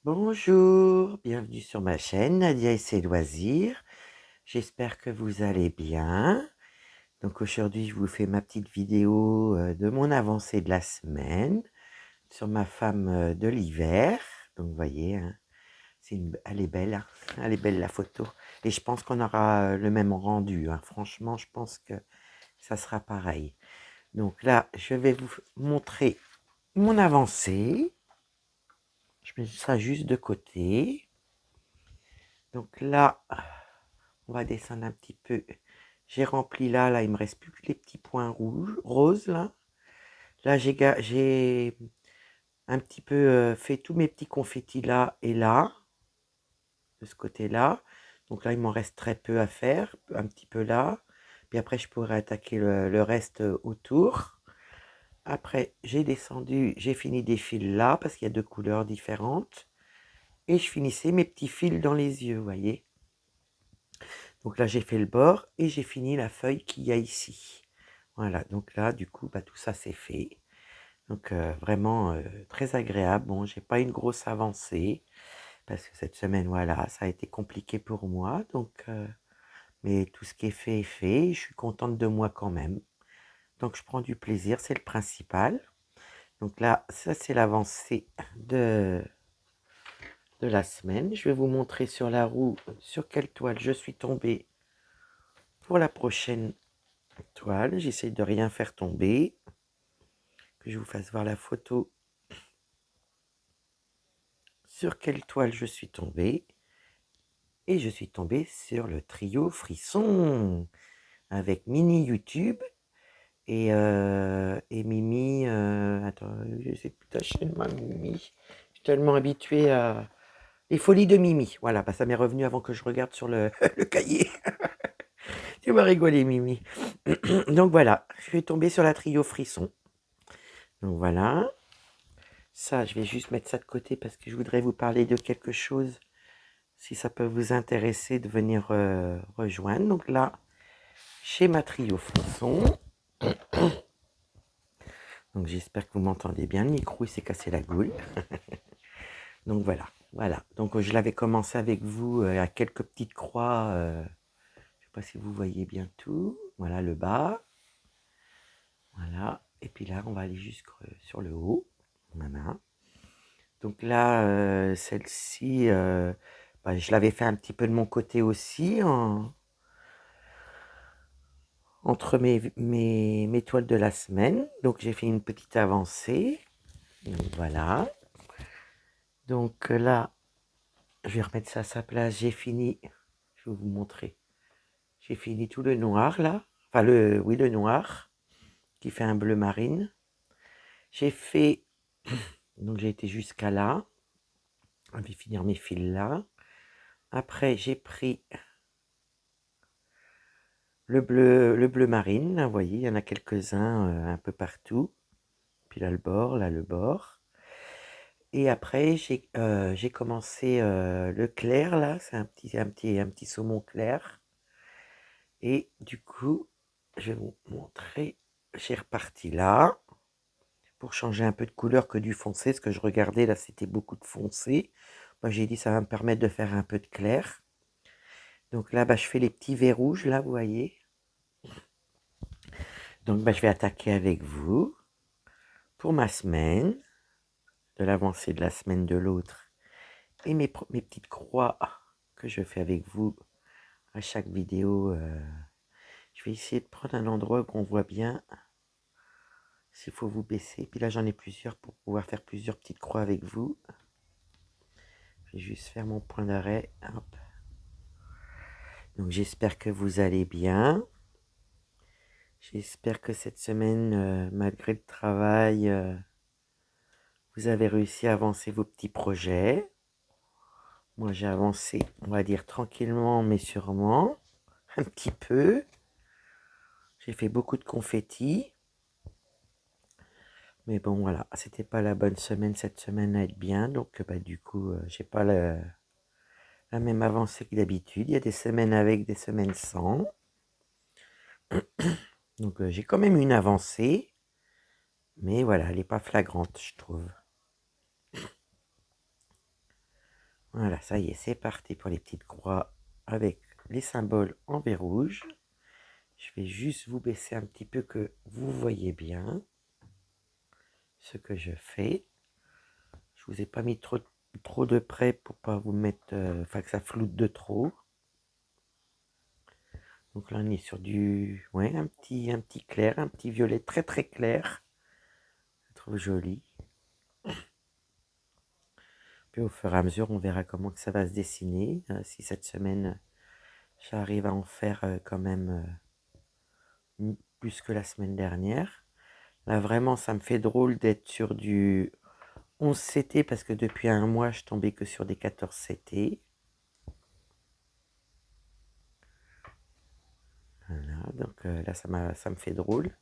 Bonjour, bienvenue sur ma chaîne Nadia et ses loisirs. J'espère que vous allez bien. Donc aujourd'hui, je vous fais ma petite vidéo de mon avancée de la semaine sur ma femme de l'hiver. Donc vous voyez, hein, elle est belle, hein, elle est belle la photo. Et je pense qu'on aura le même rendu, hein. Franchement, je pense que ça sera pareil. Donc là, je vais vous montrer mon avancée. Je mets ça juste de côté. Donc là, on va descendre un petit peu. J'ai rempli là, il me reste plus que les petits points rouges, roses là. Là, j'ai un petit peu fait tous mes petits confettis là et là, de ce côté-là. Donc là, il m'en reste très peu à faire, un petit peu là. Puis après, je pourrais attaquer le reste autour. Après, j'ai fini des fils là, parce qu'il y a deux couleurs différentes. Et je finissais mes petits fils dans les yeux, vous voyez. Donc là, j'ai fait le bord et j'ai fini la feuille qu'il y a ici. Voilà, donc là, du coup, tout ça, c'est fait. Donc vraiment très agréable. Bon, j'ai pas une grosse avancée parce que cette semaine, voilà, ça a été compliqué pour moi. Donc, mais tout ce qui est fait est fait. Je suis contente de moi quand même. Donc, je prends du plaisir, c'est le principal. Donc là, ça, c'est l'avancée de la semaine. Je vais vous montrer sur la roue sur quelle toile je suis tombée pour la prochaine toile. J'essaye de rien faire tomber. Que je vous fasse voir la photo sur quelle toile je suis tombée. Et je suis tombée sur le trio Frisson avec Mini YouTube et Mimi. Attends, je sais plus ta chaîne, ma Mimi. Je suis tellement habituée à les folies de Mimi. Voilà, ça m'est revenu avant que je regarde sur le, le cahier. Tu vas rigoler, Mimi. Donc voilà, je suis tombée sur la trio Frisson. Donc voilà. Ça, je vais juste mettre ça de côté parce que je voudrais vous parler de quelque chose. Si ça peut vous intéresser de venir rejoindre. Donc là, chez ma trio Frisson. Donc j'espère que vous m'entendez bien. Le micro, il s'est cassé la goule. Donc voilà, voilà. Donc je l'avais commencé avec vous à quelques petites croix. Je ne sais pas si vous voyez bien tout. Voilà le bas. Voilà. Et puis là, on va aller jusque sur le haut. Voilà. Donc là, celle-ci, je l'avais fait un petit peu de mon côté aussi, entre mes toiles de la semaine. Donc j'ai fait une petite avancée. Donc voilà. Donc là, je vais remettre ça à sa place. J'ai fini. Je vais vous montrer. J'ai fini tout le noir là. Enfin oui, le noir qui fait un bleu marine. J'ai fait. Donc j'ai été jusqu'à là. Je vais finir mes fils là. Après j'ai pris le bleu marine. Là, vous voyez, il y en a quelques-uns un peu partout. Puis là le bord, là le bord. Et après, j'ai commencé le clair, là, c'est un petit saumon clair. Et du coup, je vais vous montrer, j'ai reparti là, pour changer un peu de couleur que du foncé. Ce que je regardais, là, c'était beaucoup de foncé. Moi, j'ai dit, ça va me permettre de faire un peu de clair. Donc là, je fais les petits verres rouges, là, vous voyez. Donc, je vais attaquer avec vous pour ma semaine, de l'avancée de la semaine de l'autre. Et mes petites croix que je fais avec vous à chaque vidéo. Je vais essayer de prendre un endroit où on voit bien s'il faut vous baisser. Puis là, j'en ai plusieurs pour pouvoir faire plusieurs petites croix avec vous. Je vais juste faire mon point d'arrêt. Hop. Donc, j'espère que vous allez bien. J'espère que cette semaine, malgré le travail, vous avez réussi à avancer vos petits projets. Moi, j'ai avancé, on va dire, tranquillement, mais sûrement. Un petit peu. J'ai fait beaucoup de confettis. Mais bon, voilà, c'était pas la bonne semaine cette semaine à être bien. Donc, du coup, j'ai pas la même avancée que d'habitude. Il y a des semaines avec, des semaines sans. Donc, j'ai quand même une avancée. Mais voilà, elle n'est pas flagrante, je trouve. Voilà, ça y est, c'est parti pour les petites croix avec les symboles en V rouge. Je vais juste vous baisser un petit peu que vous voyez bien ce que je fais. Je vous ai pas mis trop de près pour pas vous mettre, enfin que ça floute de trop. Donc là on est sur du, ouais, un petit clair, un petit violet très très clair. Je trouve joli. Puis au fur et à mesure on verra comment que ça va se dessiner. Si cette semaine j'arrive à en faire quand même plus que la semaine dernière. Là vraiment ça me fait drôle d'être sur du 11 CT parce que depuis un mois je tombais que sur des 14 CT. Voilà, donc là ça me fait drôle.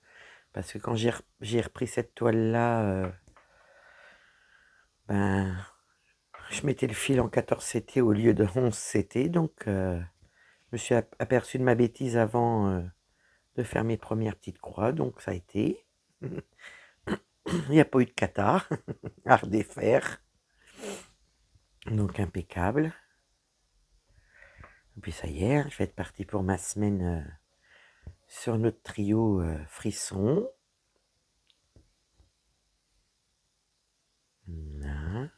Parce que quand j'ai repris cette toile-là, ben, je mettais le fil en 14 CT au lieu de 11 CT. Donc je me suis aperçu de ma bêtise avant de faire mes premières petites croix. Donc ça a été. Il n'y a pas eu de cata à redéfaire. Donc impeccable. Et puis ça y est, hein, je vais être parti pour ma semaine sur notre trio frisson. Là.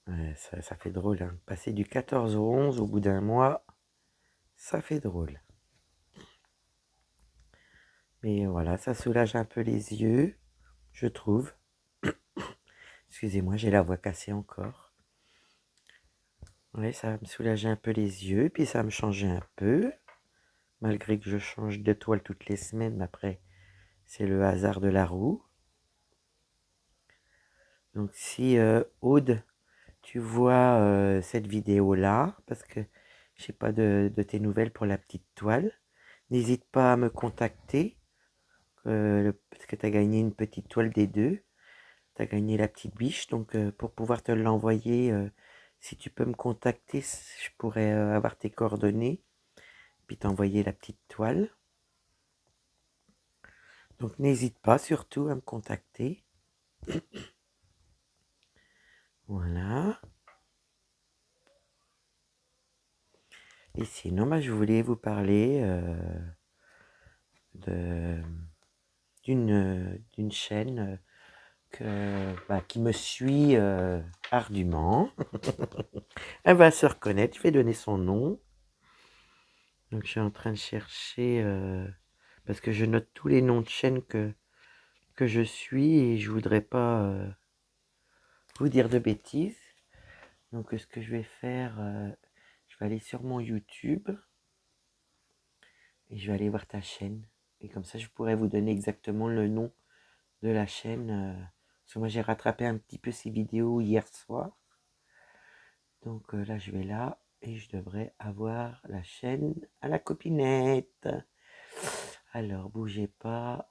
Ouais, ça fait drôle, hein. Passer du 14 au 11 au bout d'un mois, ça fait drôle. Mais voilà, ça soulage un peu les yeux, je trouve. Excusez-moi, j'ai la voix cassée encore. Oui, ça va me soulager un peu les yeux, puis ça va me changer un peu. Malgré que je change de toile toutes les semaines, mais après, c'est le hasard de la roue. Donc si Aude, tu vois cette vidéo-là, parce que je n'ai pas de tes nouvelles pour la petite toile, n'hésite pas à me contacter, parce que tu as gagné une petite toile des deux. Tu as gagné la petite biche, donc pour pouvoir te l'envoyer, si tu peux me contacter, je pourrais avoir tes coordonnées, puis t'envoyer la petite toile. Donc n'hésite pas surtout à me contacter. Voilà. Et sinon, je voulais vous parler d'une chaîne qui me suit ardument. Elle va se reconnaître, je vais donner son nom. Donc je suis en train de chercher, parce que je note tous les noms de chaînes que je suis et je voudrais pas vous dire de bêtises. Donc ce que je vais faire, je vais aller sur mon YouTube et je vais aller voir ta chaîne. Et comme ça, je pourrais vous donner exactement le nom de la chaîne. Parce que moi, j'ai rattrapé un petit peu ces vidéos hier soir. Donc là, je vais là et je devrais avoir la chaîne à la copinette. Alors, bougez pas.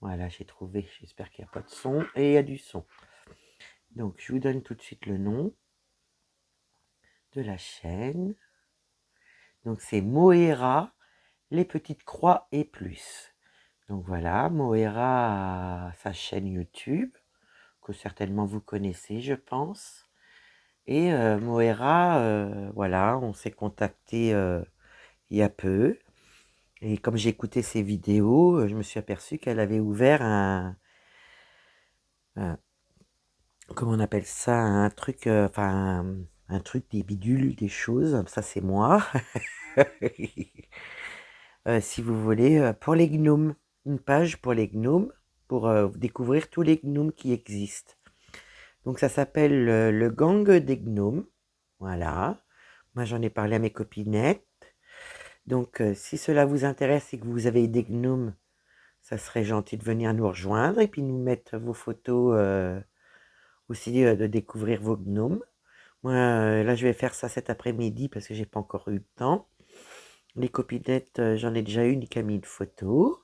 Voilà, j'ai trouvé. J'espère qu'il n'y a pas de son. Et il y a du son. Donc, je vous donne tout de suite le nom de la chaîne. Donc, c'est Moera, les petites croix et plus. Donc voilà, Moera a sa chaîne YouTube, que certainement vous connaissez, je pense. Et Moera, voilà, on s'est contacté il y a peu. Et comme j'ai écouté ses vidéos, je me suis aperçu qu'elle avait ouvert comment on appelle ça, un truc, un truc, des bidules, des choses, ça c'est moi. Si vous voulez, pour les gnomes, une page pour les gnomes, pour découvrir tous les gnomes qui existent. Donc ça s'appelle le gang des gnomes, voilà. Moi j'en ai parlé à mes copinettes. Donc si cela vous intéresse et que vous avez des gnomes, ça serait gentil de venir nous rejoindre et puis nous mettre vos photos aussi, de découvrir vos gnomes. Moi là je vais faire ça cet après-midi parce que j'ai pas encore eu le temps. Les copinettes, j'en ai déjà une qui a mis une photo.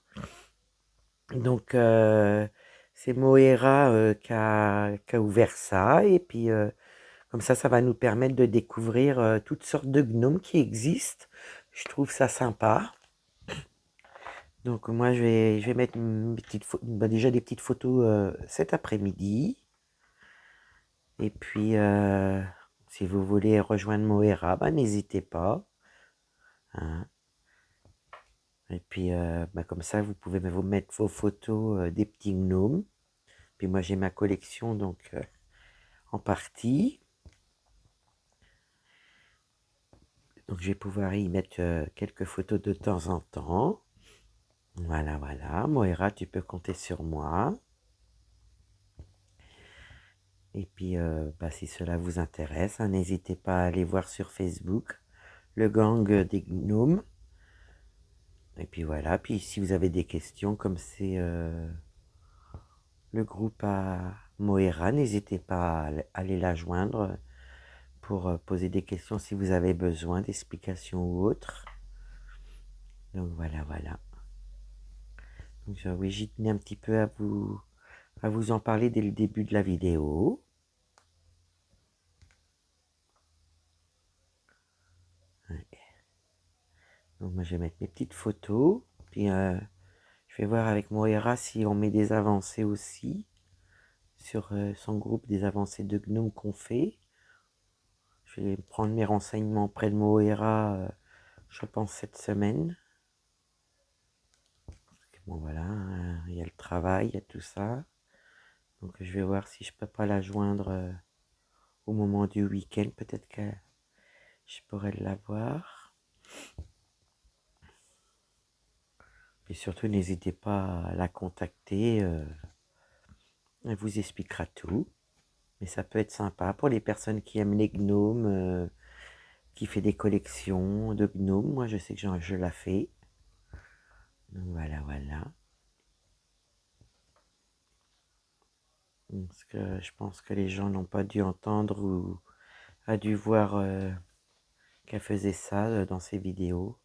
Donc c'est Moera qui a ouvert ça et puis comme ça va nous permettre de découvrir toutes sortes de gnomes qui existent. Je trouve ça sympa. Donc moi je vais mettre déjà des petites photos cet après-midi. Et puis si vous voulez rejoindre Moera, bah, n'hésitez pas, hein. Et puis bah, comme ça vous pouvez vous mettre vos photos des petits gnomes. Puis moi j'ai ma collection donc en partie. Donc je vais pouvoir y mettre quelques photos de temps en temps. Voilà, voilà. Moira, tu peux compter sur moi. Et puis, bah, si cela vous intéresse, hein, n'hésitez pas à aller voir sur Facebook le gang des gnomes. Et puis voilà. Puis si vous avez des questions, comme c'est le groupe à Moira, n'hésitez pas à aller la joindre pour poser des questions si vous avez besoin d'explications ou autres. Donc voilà, voilà. Donc oui, j'y tenais un petit peu à vous en parler dès le début de la vidéo. Ouais. Donc moi je vais mettre mes petites photos. Puis je vais voir avec Moira si on met des avancées aussi sur son groupe, des avancées de gnomes qu'on fait. Je vais prendre mes renseignements auprès de Moira, je pense cette semaine. Bon voilà, il y a le travail, il y a tout ça. Donc je vais voir si je peux pas la joindre au moment du week-end. Peut-être que je pourrais l'avoir. Et surtout, n'hésitez pas à la contacter. Elle vous expliquera tout. Mais ça peut être sympa pour les personnes qui aiment les gnomes, qui fait des collections de gnomes. Moi, je sais que je la fais. Donc voilà, voilà. Parce que je pense que les gens n'ont pas dû entendre ou a dû voir qu'elle faisait ça dans ses vidéos.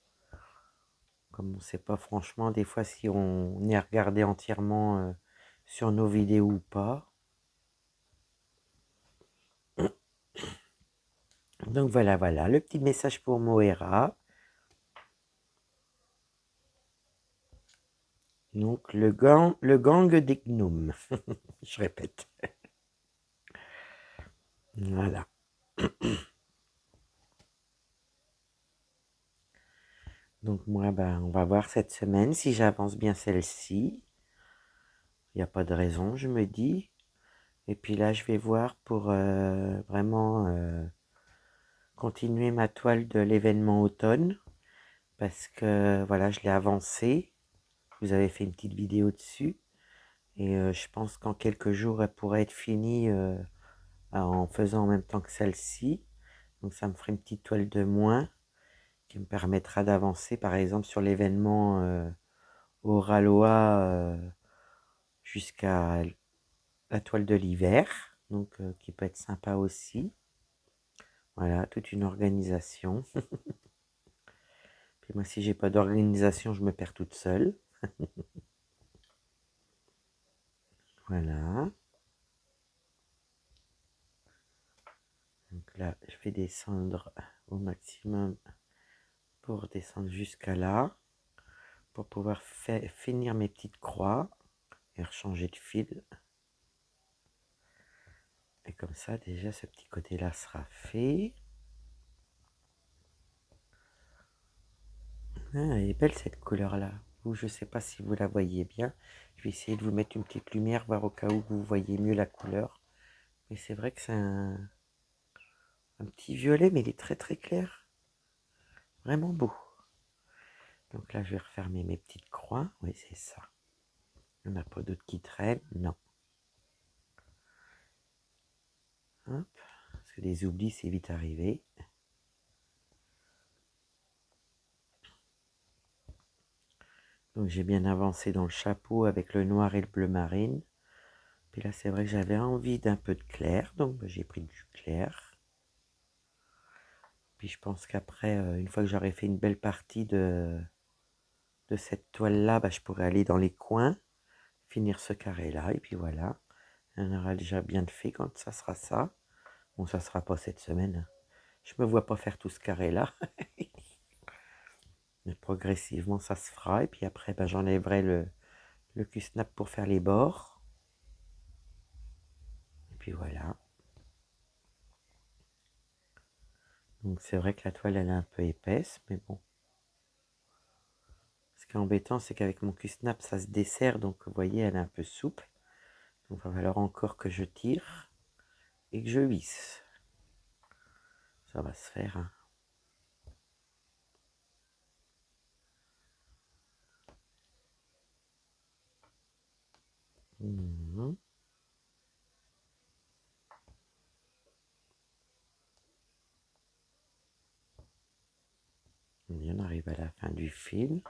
Comme on ne sait pas franchement des fois si on est regardé entièrement sur nos vidéos ou pas. Donc voilà, voilà, le petit message pour Moera. Donc le gang des gnomes. Je répète. Voilà. Donc moi, ben, on va voir cette semaine si j'avance bien celle-ci. Il n'y a pas de raison, je me dis. Et puis là, je vais voir pour vraiment continuer ma toile de l'événement automne. Parce que voilà, je l'ai avancée. Vous avez fait une petite vidéo dessus. Et je pense qu'en quelques jours, elle pourrait être finie en faisant en même temps que celle-ci. Donc ça me ferait une petite toile de moins qui me permettra d'avancer par exemple sur l'événement au Ralois jusqu'à la toile de l'hiver. Donc qui peut être sympa aussi. Voilà, toute une organisation. Puis moi, si j'ai pas d'organisation, je me perds toute seule. Voilà. Donc là, je vais descendre au maximum pour descendre jusqu'à là. Pour pouvoir finir mes petites croix et rechanger de fil. Et comme ça, déjà, ce petit côté-là sera fait. Ah, elle est belle cette couleur-là. Je ne sais pas si vous la voyez bien. Je vais essayer de vous mettre une petite lumière, voir au cas où vous voyez mieux la couleur. Mais c'est vrai que c'est un petit violet, mais il est très très clair. Vraiment beau. Donc là, je vais refermer mes petites croix. Oui, c'est ça. Il n'y en a pas d'autres qui traînent. Non. Hop. Parce que les oublis, c'est vite arrivé. Donc j'ai bien avancé dans le chapeau avec le noir et le bleu marine. Puis là, c'est vrai que j'avais envie d'un peu de clair, donc j'ai pris du clair. Puis je pense qu'après, une fois que j'aurai fait une belle partie de cette toile-là, bah, je pourrais aller dans les coins, finir ce carré-là, et puis voilà. On aura déjà bien fait quand ça sera ça. Bon, ça sera pas cette semaine. Je me vois pas faire tout ce carré-là. Mais progressivement, ça se fera. Et puis après, ben, j'enlèverai le Q-snap pour faire les bords. Et puis voilà. Donc c'est vrai que la toile, elle est un peu épaisse, mais bon. Ce qui est embêtant, c'est qu'avec mon Q-snap, ça se dessert. Donc vous voyez, elle est un peu souple. Donc il va falloir encore que je tire et que je visse. Ça va se faire, hein. Mhm. Et on arrive à la fin du fil.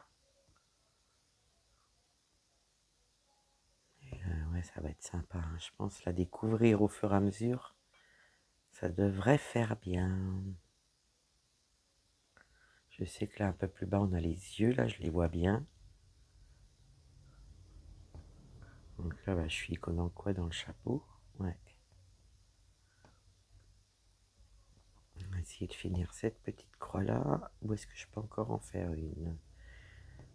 Et ouais, ça va être sympa, hein. Je pense la découvrir au fur et à mesure. Ça devrait faire bien. Je sais que là, un peu plus bas, on a les yeux. Là, je les vois bien. Donc là, bah, je suis dans quoi dans le chapeau? Ouais. On va essayer de finir cette petite croix-là. Ou est-ce que je peux encore en faire une?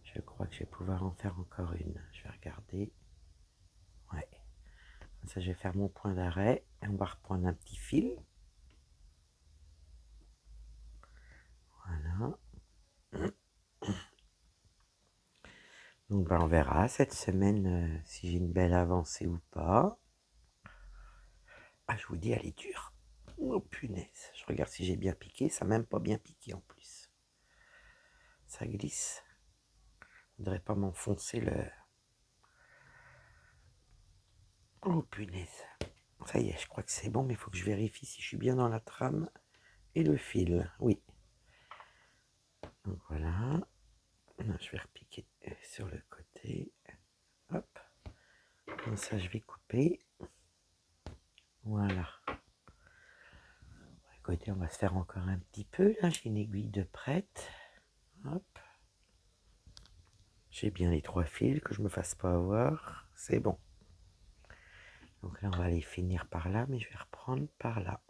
Je crois que je vais pouvoir en faire encore une. Je vais regarder. Ouais. Comme ça, je vais faire mon point d'arrêt. Et on va reprendre un petit fil. Voilà. Donc ben, on verra cette semaine si j'ai une belle avancée ou pas. Ah, je vous dis, elle est dure. Oh punaise. Je regarde si j'ai bien piqué. Ça n'a même pas bien piqué en plus. Ça glisse. Je ne voudrais pas m'enfoncer le... Oh punaise. Ça y est, je crois que c'est bon, mais il faut que je vérifie si je suis bien dans la trame et le fil. Oui. Donc voilà. Non, je vais repiquer sur le côté. Hop. Comme ça, je vais couper. Voilà. Écoutez, on va se faire encore un petit peu. Là, j'ai une aiguille de prête. Hop. J'ai bien les 3 fils, que je me fasse pas avoir. C'est bon. Donc là, on va aller finir par là, mais je vais reprendre par là.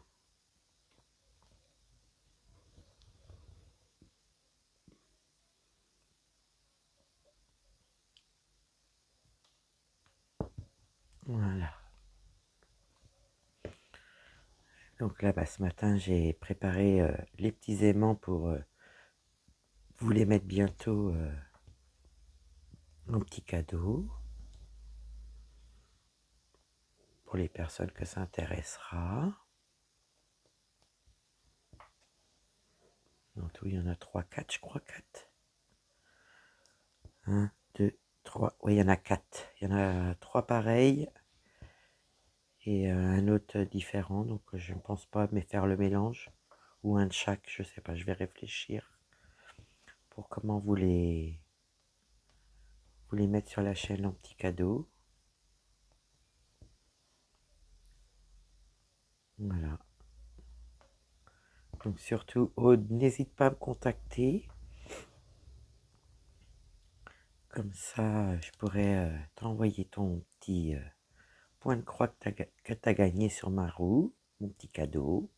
Voilà. Donc là, bah, ce matin, j'ai préparé les petits aimants pour vous les mettre bientôt en petit cadeau. Pour les personnes que ça intéressera. En tout, il y en a 3, 4, je crois, 4. 1, 2, 3. Oui, il y en a 4. Il y en a 3 pareils et un autre différent. Donc, je ne pense pas mais faire le mélange. Ou un de chaque, je sais pas. Je vais réfléchir pour comment vous les mettre sur la chaîne en petit cadeau. Voilà. Donc, surtout, Aude, n'hésite pas à me contacter. Comme ça, je pourrais t'envoyer ton petit point de croix que tu as gagné sur ma roue, mon petit cadeau.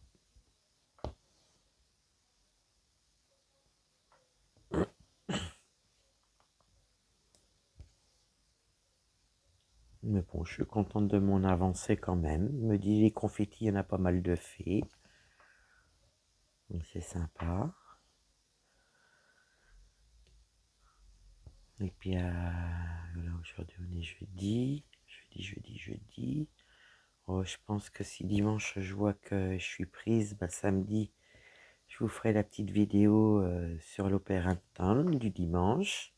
Mais bon, je suis contente de mon avancée quand même. Il me dit les confettis, il y en a pas mal de faits. Donc c'est sympa. Et puis là, aujourd'hui on est jeudi. Jeudi. Oh, je pense que si dimanche je vois que je suis prise, bah, samedi, je vous ferai la petite vidéo sur l'Opéra Town du dimanche.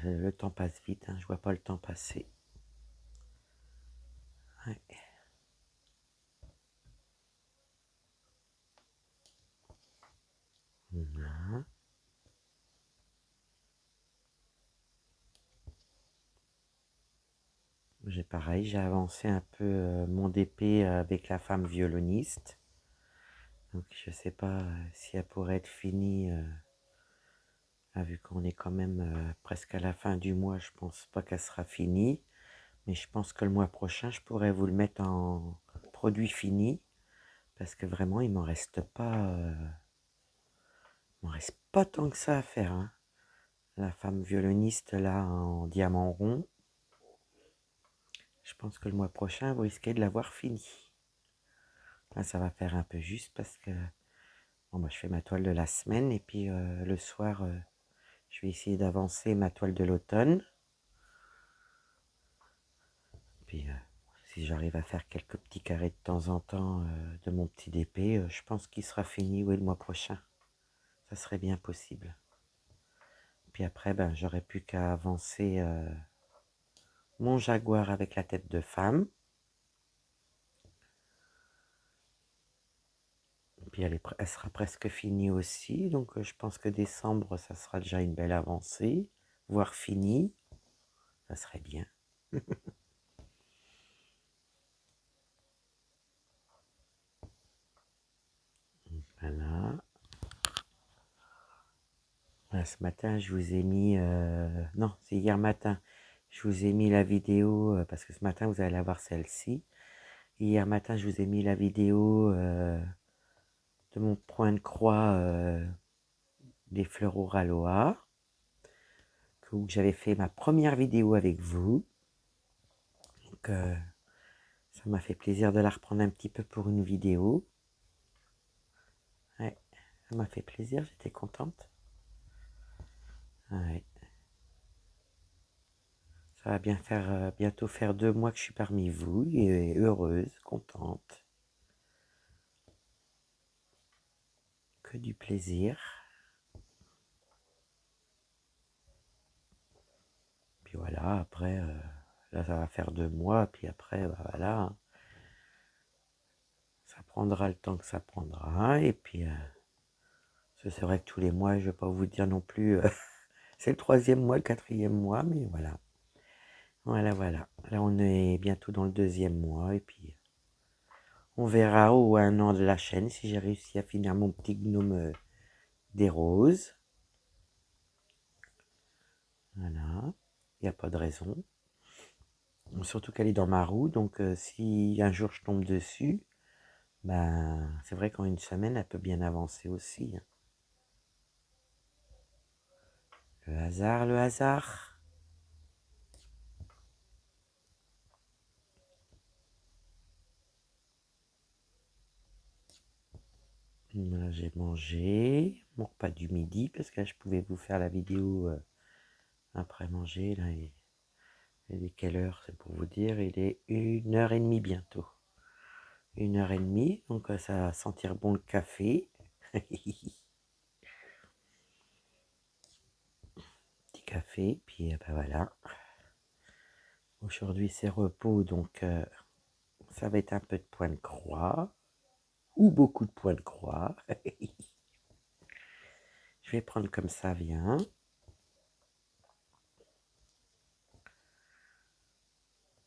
Le temps passe vite, hein, je vois pas le temps passer. Ouais. Voilà. J'ai pareil, j'ai avancé un peu mon DP avec la femme violoniste. Donc je sais pas si elle pourrait être finie, vu qu'on est quand même presque à la fin du mois, je pense pas qu'elle sera finie. Mais je pense que le mois prochain, je pourrais vous le mettre en produit fini. Parce que vraiment, il m'en reste pas Il me reste pas tant que ça à faire, hein. La femme violoniste là en diamant rond, je pense que le mois prochain, vous risquez de l'avoir fini. Là, ça va faire un peu juste parce que bon, bah, je fais ma toile de la semaine et puis le soir, je vais essayer d'avancer ma toile de l'automne. Puis si j'arrive à faire quelques petits carrés de temps en temps de mon petit DP, je pense qu'il sera fini oui, le mois prochain. Ça serait bien possible. Puis après, ben, j'aurais plus qu'à avancer mon jaguar avec la tête de femme. Puis elle sera presque finie aussi. Donc je pense que décembre, ça sera déjà une belle avancée. Voire finie. Ça serait bien. Voilà. Là, ce matin, je vous ai mis... non, c'est hier matin. Je vous ai mis la vidéo, parce que ce matin, vous allez avoir celle-ci. Hier matin, je vous ai mis la vidéo de mon point de croix des fleurs Oraloa. Où j'avais fait ma première vidéo avec vous. Donc, ça m'a fait plaisir de la reprendre un petit peu pour une vidéo. Ouais, ça m'a fait plaisir, j'étais contente. Ouais. Ça va bien faire, bientôt faire 2 mois que je suis parmi vous et heureuse, contente. Que du plaisir. Puis voilà, après, là ça va faire 2 mois, puis après, bah, voilà. Ça prendra le temps que ça prendra. Et puis, c'est vrai que tous les mois, je ne vais pas vous dire non plus, c'est le 3e mois, le 4e mois, mais voilà. Voilà, voilà. Là, on est bientôt dans le 2e mois, et puis on verra au 1 an de la chaîne si j'ai réussi à finir mon petit gnome des roses. Voilà. Il n'y a pas de raison. Surtout qu'elle est dans ma roue, donc si un jour je tombe dessus, ben c'est vrai qu'en une semaine, elle peut bien avancer aussi. Hein. Le hasard, le hasard. Là, j'ai mangé mon repas du midi, parce que là, je pouvais vous faire la vidéo après manger. Là, il est quelle heure, c'est pour vous dire, il est 1h30 bientôt. 1h30, donc ça va sentir bon le café. Petit café, puis ben voilà. Aujourd'hui c'est repos, donc ça va être un peu de point de croix, ou beaucoup de points de croix. Je vais prendre comme ça vient.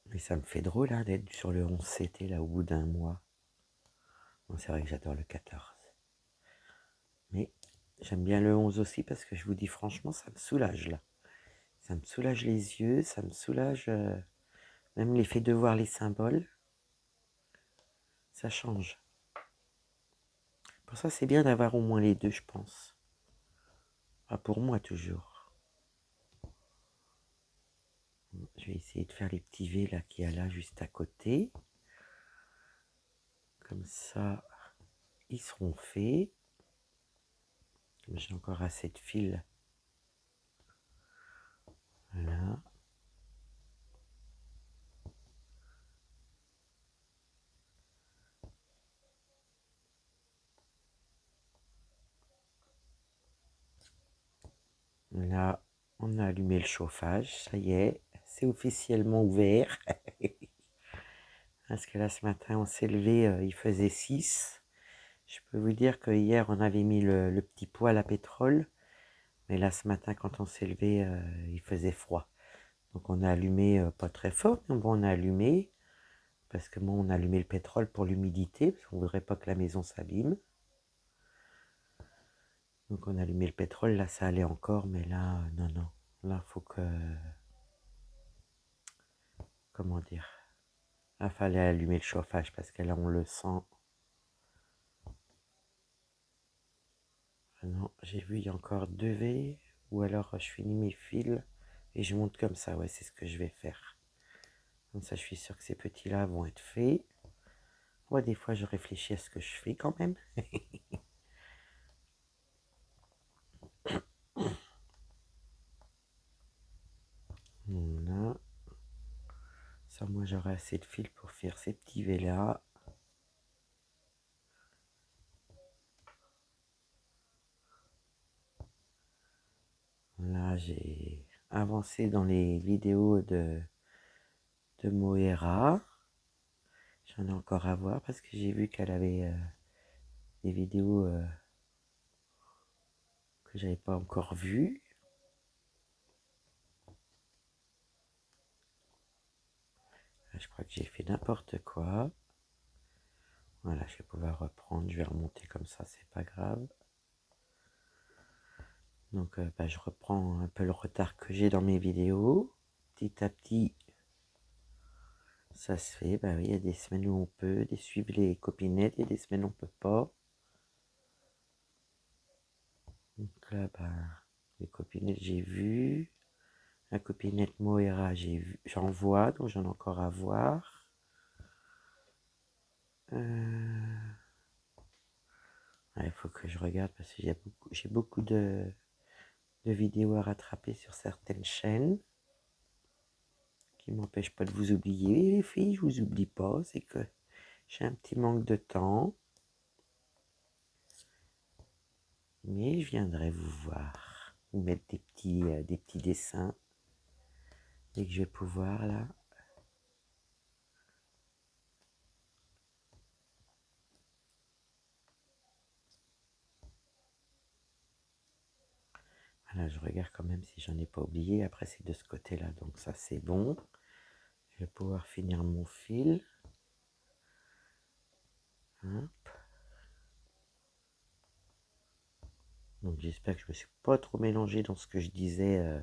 Mais ça me fait drôle hein, d'être sur le 11CT là au bout d'un mois. Bon, c'est vrai que j'adore le 14. Mais j'aime bien le 11 aussi parce que je vous dis franchement, ça me soulage là. Ça me soulage les yeux, ça me soulage même l'effet de voir les symboles. Ça change. Pour ça, c'est bien d'avoir au moins les deux, je pense. Pas pour moi toujours. Je vais essayer de faire les petits V là qu'il y a là juste à côté. Comme ça, ils seront faits. J'ai encore assez de fil. Voilà. Là, on a allumé le chauffage. Ça y est, c'est officiellement ouvert. Parce que là, ce matin, on s'est levé, il faisait 6. Je peux vous dire que hier, on avait mis le petit poêle à pétrole. Mais là, ce matin, quand on s'est levé, il faisait froid. Donc on a allumé, pas très fort, mais bon, on a allumé. Parce que moi, on a allumé le pétrole pour l'humidité, parce qu'on ne voudrait pas que la maison s'abîme. Donc on a allumé le pétrole, là ça allait encore, mais là, non, non. Là, il faut que... Comment dire? Là, il fallait allumer le chauffage, parce que là, on le sent. Ah non, j'ai vu, il y a encore 2 V, ou alors je finis mes fils et je monte comme ça. Ouais, c'est ce que je vais faire. Comme ça, je suis sûr que ces petits-là vont être faits. Ouais, des fois, je réfléchis à ce que je fais quand même. Voilà. Ça, moi, j'aurai assez de fil pour faire ces petits V-là. Là, j'ai avancé dans les vidéos de Moira. J'en ai encore à voir parce que j'ai vu qu'elle avait des vidéos que j'avais pas encore vues. Là, je crois que j'ai fait n'importe quoi. Voilà, je vais pouvoir reprendre. Je vais remonter comme ça, c'est pas grave. Donc, je reprends un peu le retard que j'ai dans mes vidéos. Petit à petit, ça se fait. Bah oui, il y a des semaines où on peut suivre les copinettes et des semaines où on peut pas. Donc là, les copinettes, j'ai vu. La copinette Moira, j'en vois, donc j'en ai encore à voir. Il faut que je regarde parce que j'ai beaucoup de vidéos à rattraper sur certaines chaînes qui m'empêchent pas de vous oublier. Les filles, je vous oublie pas, c'est que j'ai un petit manque de temps. Mais je viendrai vous voir, vous mettre des petits dessins dès que je vais pouvoir là. Voilà, je regarde quand même si j'en ai pas oublié. Après, c'est de ce côté-là, donc ça c'est bon. Je vais pouvoir finir mon fil. Hop. Donc j'espère que je me suis pas trop mélangé dans ce que je disais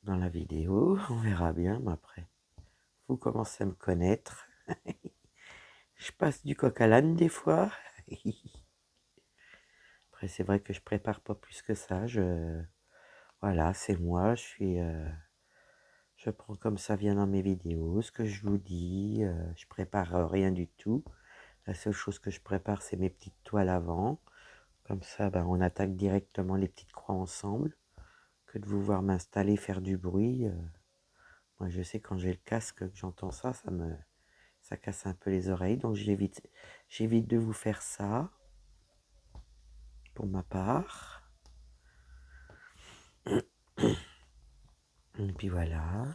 dans la vidéo. On verra bien, mais après, vous commencez à me connaître. Je passe du coq à l'âne des fois. Après, c'est vrai que je prépare pas plus que ça. Voilà, c'est moi. Je prends comme ça vient dans mes vidéos, ce que je vous dis. Je prépare rien du tout. La seule chose que je prépare, c'est mes petites toiles avant. Comme ça, on attaque directement les petites croix ensemble. Que de vous voir m'installer, faire du bruit. Moi, je sais quand j'ai le casque, que j'entends ça, ça casse un peu les oreilles. Donc, j'évite de vous faire ça, pour ma part. Et puis voilà.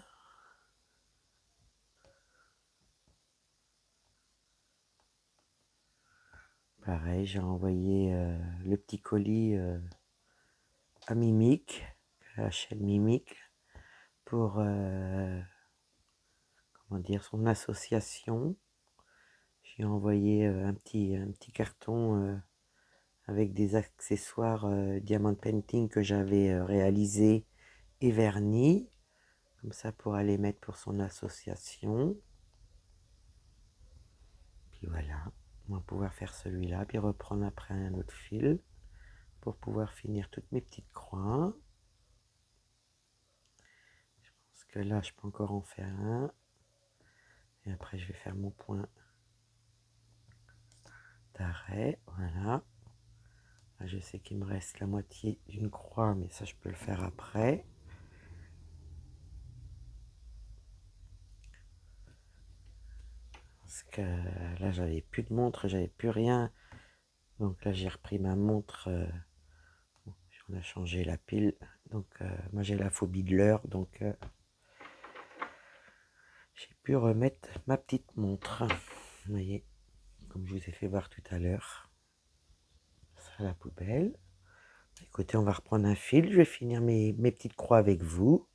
Pareil, j'ai envoyé le petit colis à Mimic, à la chaîne Mimic, pour comment dire, son association. J'ai envoyé un petit carton avec des accessoires Diamond Painting que j'avais réalisé et vernis, comme ça pour aller mettre pour son association. Puis voilà, on va pouvoir faire celui-là, puis reprendre après un autre fil pour pouvoir finir toutes mes petites croix. Je pense que là, je peux encore en faire un. Et après, je vais faire mon point d'arrêt. Voilà. Là, je sais qu'il me reste la moitié d'une croix, mais ça, je peux le faire après. Parce que là, j'avais plus de montre, j'avais plus rien. Donc là, j'ai repris ma montre. On a changé la pile. Donc, moi, j'ai la phobie de l'heure. Donc, j'ai pu remettre ma petite montre. Vous voyez, comme je vous ai fait voir tout à l'heure. Ça à la poubelle. Écoutez, on va reprendre un fil. Je vais finir mes petites croix avec vous.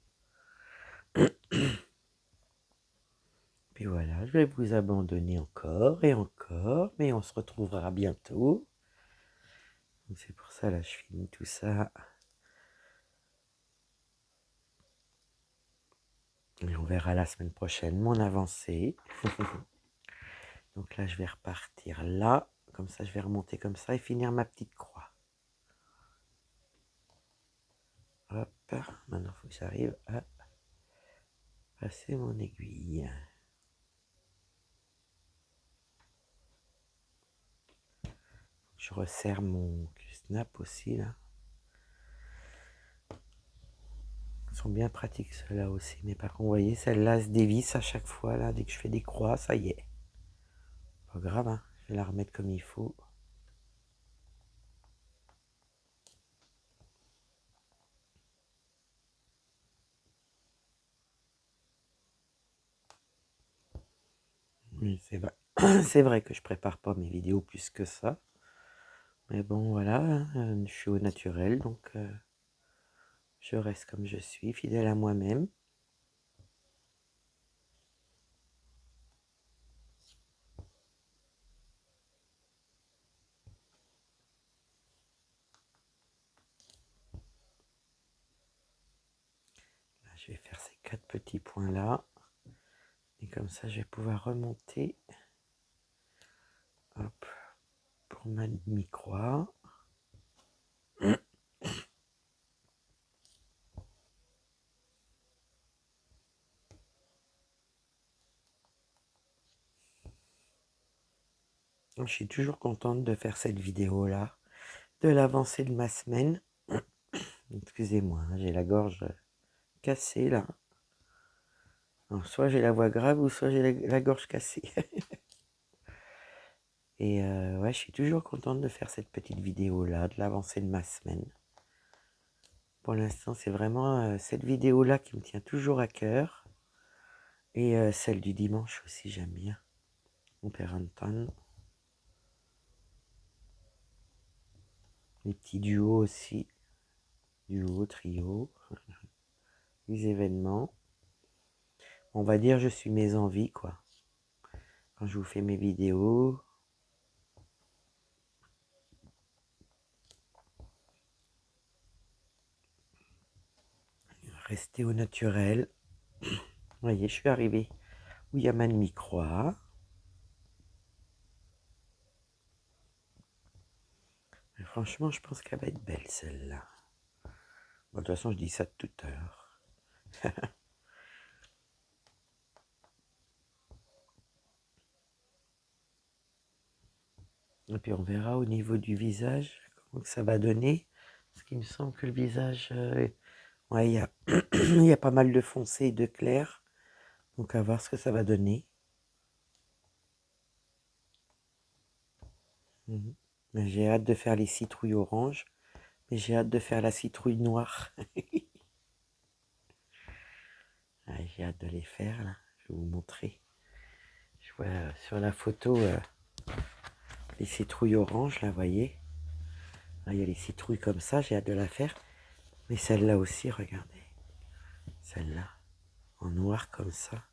Puis voilà, je vais vous abandonner encore et encore. Mais on se retrouvera bientôt. C'est pour ça, là, je finis tout ça. Et on verra la semaine prochaine mon avancée. Donc là, je vais repartir là. Comme ça, je vais remonter comme ça et finir ma petite croix. Hop, maintenant, il faut que j'arrive à passer mon aiguille. Je resserre mon snap aussi, là. Ils sont bien pratiques, ceux-là aussi. Mais par contre, vous voyez, celle-là se dévisse à chaque fois, là. Dès que je fais des croix, ça y est. Pas grave, hein. Je vais la remettre comme il faut. Oui, c'est vrai. C'est vrai que je prépare pas mes vidéos plus que ça. Mais bon, voilà, je suis au naturel, donc je reste comme je suis, fidèle à moi-même. Là, je vais faire ces 4 petits points là. Et comme ça, je vais pouvoir remonter. Hop, pour ma demi-croix. Je suis toujours contente de faire cette vidéo-là, de l'avancée de ma semaine. Excusez-moi, hein, j'ai la gorge cassée là. Alors, soit j'ai la voix grave ou soit j'ai la gorge cassée. Et ouais, je suis toujours contente de faire cette petite vidéo-là, de l'avancée de ma semaine. Pour l'instant, c'est vraiment cette vidéo-là qui me tient toujours à cœur. Et celle du dimanche aussi, j'aime bien. On perd un ton. Les petits duos aussi. Duo, trio. Les événements. On va dire je suis mes envies, quoi. Quand je vous fais mes vidéos. Rester au naturel. Vous voyez, je suis arrivé où il y a ma demi-croix. Franchement, je pense qu'elle va être belle, celle-là. Bon, de toute façon, je dis ça de toute heure. Et puis, on verra au niveau du visage comment que ça va donner. Parce qu'il me semble que le visage... ouais, il y a pas mal de foncé et de clair. Donc, à voir ce que ça va donner. Mhm. J'ai hâte de faire les citrouilles oranges. Mais j'ai hâte de faire la citrouille noire. Ouais, j'ai hâte de les faire, là. Je vais vous montrer. Je vois sur la photo les citrouilles oranges, là, vous voyez. Là, il y a les citrouilles comme ça, j'ai hâte de la faire. Mais celle-là aussi, regardez. Celle-là, en noir comme ça.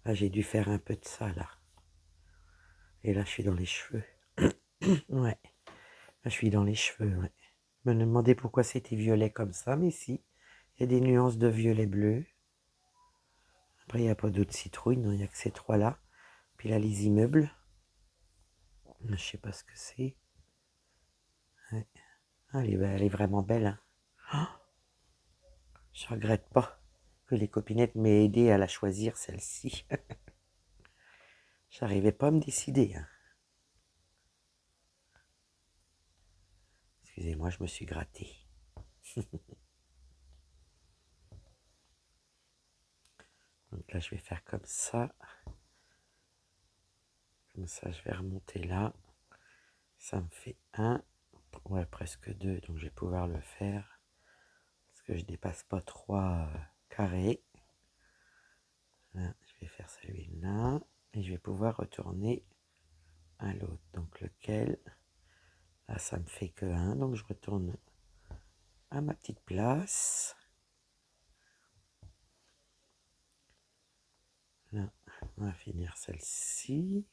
Là, j'ai dû faire un peu de ça, là. Et là, je suis dans les cheveux. Ouais. Là, je suis dans les cheveux, ouais. Je me demandais pourquoi c'était violet comme ça, mais si. Il y a des nuances de violet bleu. Après, il n'y a pas d'autres citrouilles, non, il n'y a que ces trois-là. Puis là, les immeubles. Je sais pas ce que c'est. Ouais. Ah, elle est vraiment belle, hein. Oh, je regrette pas que les copinettes m'aient aidé à la choisir, celle-ci. J'arrivais pas à me décider, hein. Excusez-moi, je me suis gratté. Donc là, je vais faire comme ça. Comme ça, je vais remonter là. Ça me fait un. Ouais, presque deux. Donc, je vais pouvoir le faire. Parce que je dépasse pas 3 carrés. Là, je vais faire celui-là. Et je vais pouvoir retourner à l'autre. Donc, lequel? Là, ça me fait que un. Donc, je retourne à ma petite place. Là, on va finir celle-ci.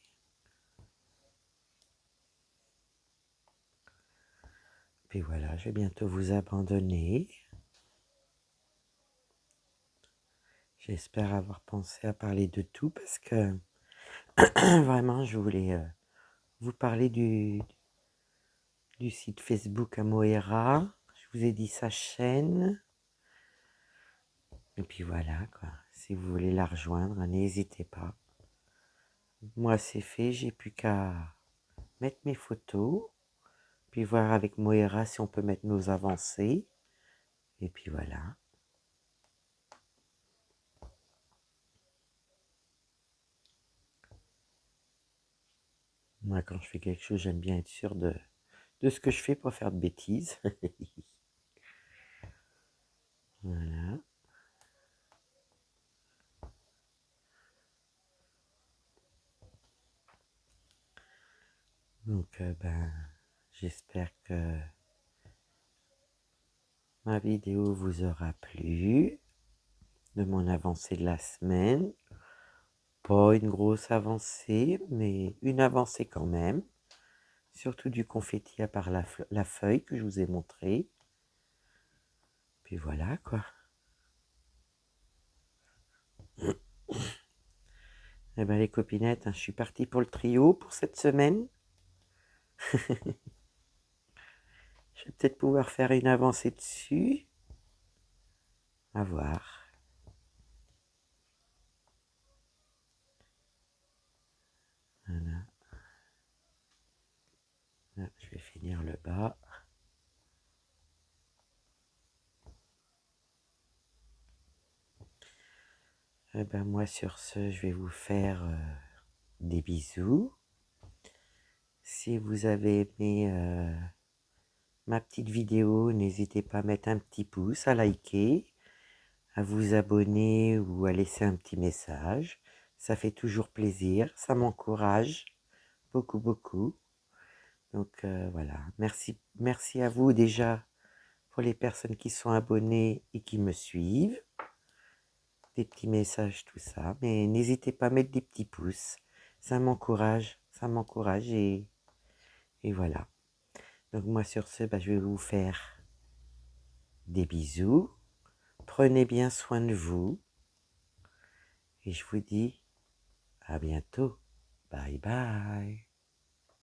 Puis voilà, je vais bientôt vous abandonner. J'espère avoir pensé à parler de tout parce que vraiment, je voulais vous parler du site Facebook à Moira. Je vous ai dit sa chaîne. Et puis voilà, quoi. Si vous voulez la rejoindre, n'hésitez pas. Moi, c'est fait, j'ai plus qu'à mettre mes photos, puis voir avec Moira si on peut mettre nos avancées. Et puis voilà. Moi, quand je fais quelque chose, j'aime bien être sûr de ce que je fais pour faire de bêtises. Voilà. Donc, j'espère que ma vidéo vous aura plu de mon avancée de la semaine. Pas une grosse avancée, mais une avancée quand même. Surtout du confetti à part la feuille que je vous ai montré. Puis voilà, quoi. Eh ben les copinettes, hein, je suis partie pour le trio pour cette semaine. Je vais peut-être pouvoir faire une avancée dessus. À voir. Voilà. Là, je vais finir le bas. Eh ben moi sur ce, je vais vous faire des bisous. Si vous avez aimé ma petite vidéo, n'hésitez pas à mettre un petit pouce, à liker, à vous abonner ou à laisser un petit message. Ça fait toujours plaisir, ça m'encourage beaucoup, beaucoup. Donc voilà, merci à vous déjà pour les personnes qui sont abonnées et qui me suivent. Des petits messages, tout ça. Mais n'hésitez pas à mettre des petits pouces. Ça m'encourage et voilà. Donc moi sur ce, je vais vous faire des bisous. Prenez bien soin de vous. Et je vous dis à bientôt. Bye bye.